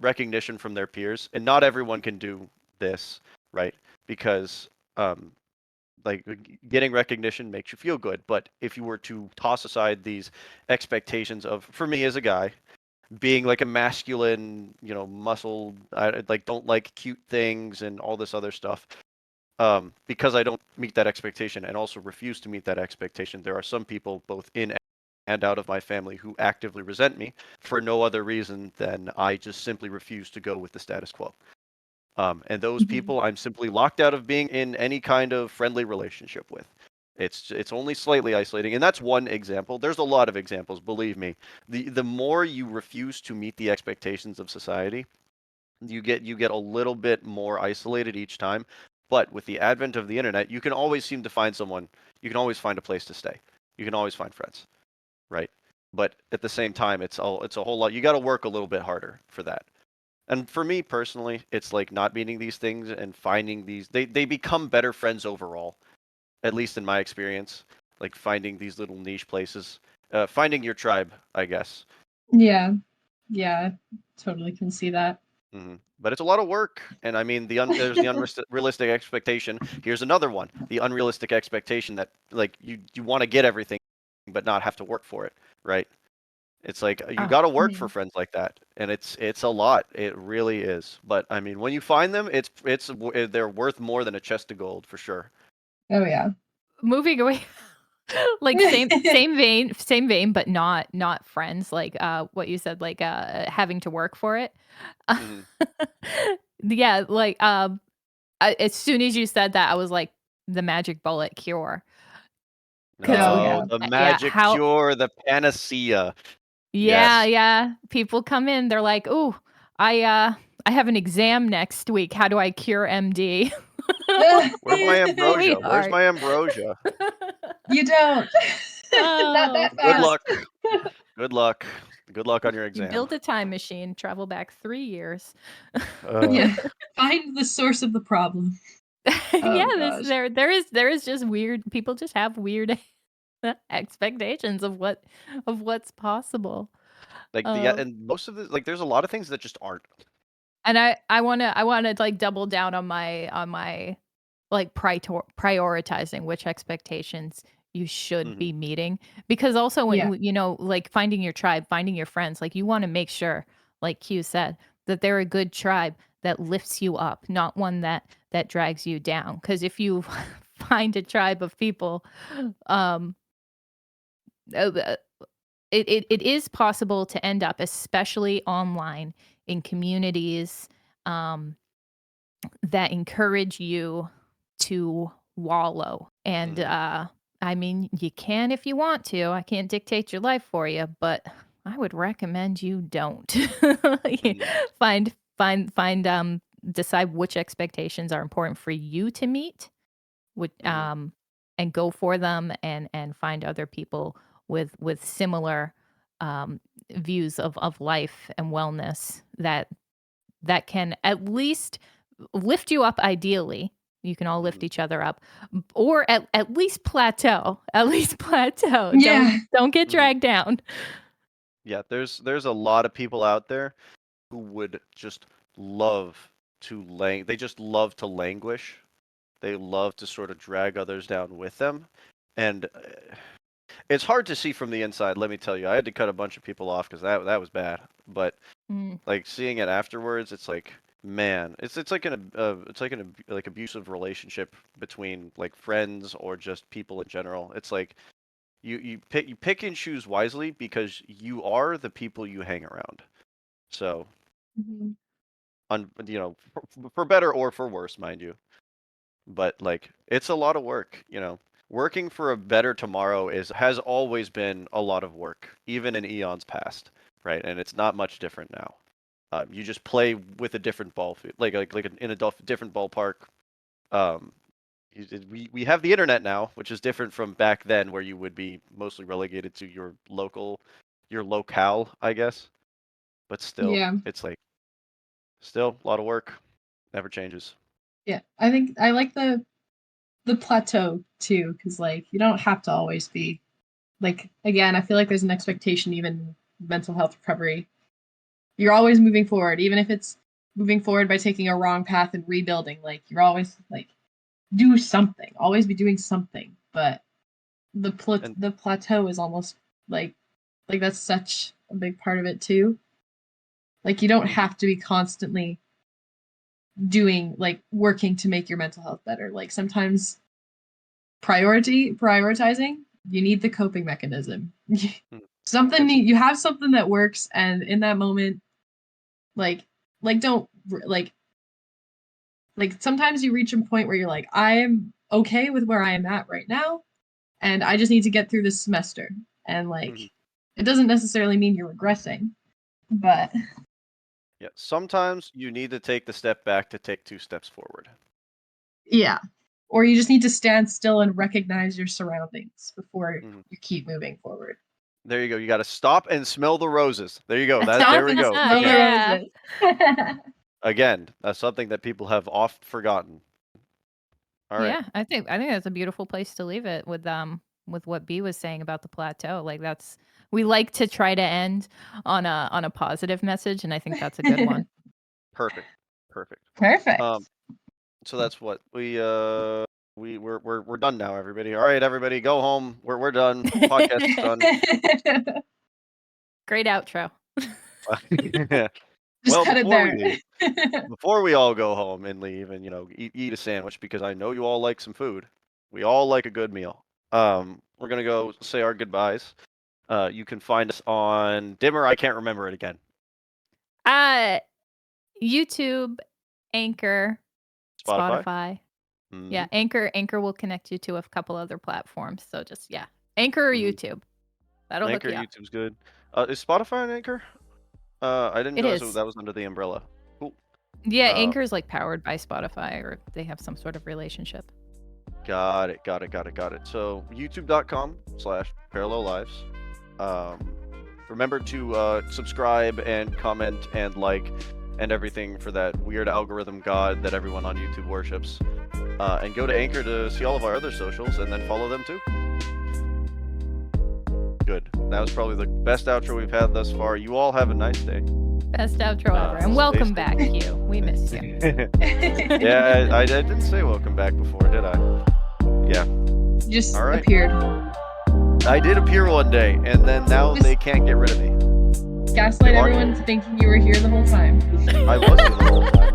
recognition from their peers, and not everyone can do this, right? Because um, like getting recognition makes you feel good, but if you were to toss aside these expectations of, for me as a guy, being like a masculine, muscle, I like don't like cute things and all this other stuff, because I don't meet that expectation and also refuse to meet that expectation, there are some people both in and out of my family who actively resent me for no other reason than I just simply refuse to go with the status quo. And those Mhm. people I'm simply locked out of being in any kind of friendly relationship with. It's only slightly isolating, and that's one example. There's a lot of examples, believe me. The more you refuse to meet the expectations of society, you get a little bit more isolated each time. But with the advent of the internet, you can always seem to find someone. You can always find a place to stay. You can always find friends, right? But at the same time, it's a whole lot. You got to work a little bit harder for that. And for me personally, it's like not meeting these things and finding these. They become better friends overall, at least in my experience. Like finding these little niche places, finding your tribe, I guess. Yeah. Yeah. Totally can see that. But it's a lot of work, and I mean, there's the unrealistic expectation. Here's another one: the unrealistic expectation that like you want to get everything, but not have to work for it, right? It's like you Oh, got to work for Mhm. friends like that, and it's a lot. It really is. But I mean, when you find them, they're worth more than a chest of gold for sure. Oh yeah. moving away. Like same vein, but not friends. Like what you said, like having to work for it. Hmm. Yeah, like as soon as you said that, I was like the magic bullet cure. Because Oh No, yeah. the yeah, magic how cure, the panacea. yeah, Yes. yeah. People come in, they're like, "Ooh, I have an exam next week. How do I cure MD?" Where's my ambrosia? Where's Sweetheart. my ambrosia? You don't. Not Oh, that Good yeah. fast. luck. Good luck. Good luck on your You exam. build a time machine, travel back 3 years. Uh, Yeah. Find the source of the problem. Yeah, Oh this gosh. there is just weird people just have weird expectations of what's possible. yeah, Um, and most of the there's a lot of things that just aren't. and I wanna, like, double down on my, like, prioritizing which expectations you should Hmm. be meeting, because also Yeah. like, finding your tribe, finding your friends, like, you wanna make sure, like Q said, that they're a good tribe that lifts you up, not one that drags you down. Because if you find a tribe of people, um, uh, it is possible to end up, especially online, in communities, um, that encourage you to wallow. And Hmm. I mean, you can if you want to. I can't dictate your life for you, but I would recommend you don't. Hmm. Find decide which expectations are important for you to meet, would Hmm. and go for them, and find other people with similar um views of life and wellness that can at least lift you up. Ideally, you can all Hmm. lift each other up, or at least plateau. At least plateau. Yeah. Don't get Hmm. dragged down. Yeah, there's a lot of people out there who would just love they just love to languish. They love to sort of drag others down with them. And it's hard to see from the inside, let me tell you. I had to cut a bunch of people off because that was bad. But Mm, like seeing it afterwards, it's like, man, it's like like abusive relationship between like friends or just people in general. It's like you pick and choose wisely because you are the people you hang around. So, Mhm. for better or for worse, mind you. But like it's a lot of work, you know. Working for a better tomorrow has always been a lot of work, even in eons past, right? And it's not much different now. You just play with a different ball field, in a different ballpark. Um, we have the internet now, which is different from back then, where you would be mostly relegated to your locale, I guess. But still, Yeah. it's like still a lot of work. Never changes. Yeah. I think I like the plateau too, because like you don't have to always be like again, I feel like there's an expectation even in mental health recovery. You're always moving forward, even if it's moving forward by taking a wrong path and rebuilding. Like you're always like do something, always be doing something. But And the plateau is almost like like that's such a big part of it too. Like you don't mhm, have to be constantly doing like working to make your mental health better. Like sometimes prioritizing, you need the coping mechanism. mm, Something it's you have something that works, and in that moment, like don't like sometimes you reach a point where you're like, I am okay with where I am at right now, and I just need to get through this semester. And like, mhm. it doesn't necessarily mean you're regressing, but Yeah, sometimes you need to take the step back to take two steps forward. yeah. Or you just need to stand still and recognize your surroundings before Mhm. you keep moving forward. There you go. You got to stop and smell the roses. There you go. There Stop we and go. smell the Again, Yeah. roses. again, that's something that people have oft forgotten. All right. Yeah, I think that's a beautiful place to leave it with what B was saying about the plateau. Like that's we like to try to end on a positive message, and I think that's a good one. Perfect. Perfect. Um, Perfect. so that's what we're done now, everybody. All right, everybody, go home. We're done. Podcast is done. Great outro. Just Well, cut it before we there. leave, before we all go home and leave and, eat a sandwich because I know you all like some food. We all like a good meal. We're gonna go say our goodbyes. You can find us on Dimmer. I can't remember it again. YouTube, Anchor, Spotify. Spotify. Yeah, Mhm. Anchor will connect you to a couple other platforms. So just Anchor or Mhm. YouTube. That'll hook Anchor, you up. YouTube's good. Is Spotify on Anchor? I didn't It realize is. that was under the umbrella. Cool. Yeah, Uh, Anchor is like powered by Spotify, or they have some sort of relationship. got it. So youtube.com/parallel lives. Um, remember to subscribe and comment and like and everything for that weird algorithm god that everyone on YouTube worships. And go to Anchor to see all of our other socials and then follow them too. Good. That was probably the best outro we've had thus far. You all have a nice day. Best outro ever. And Stay welcome safe. back, Q. We missed you. Yeah, I didn't say welcome back before, did I? Yeah. Just All right. appeared. I did appear one day, and then now Just they can't get rid of me. gaslight They locked everyone into thinking you were here the whole time. I was here the whole time.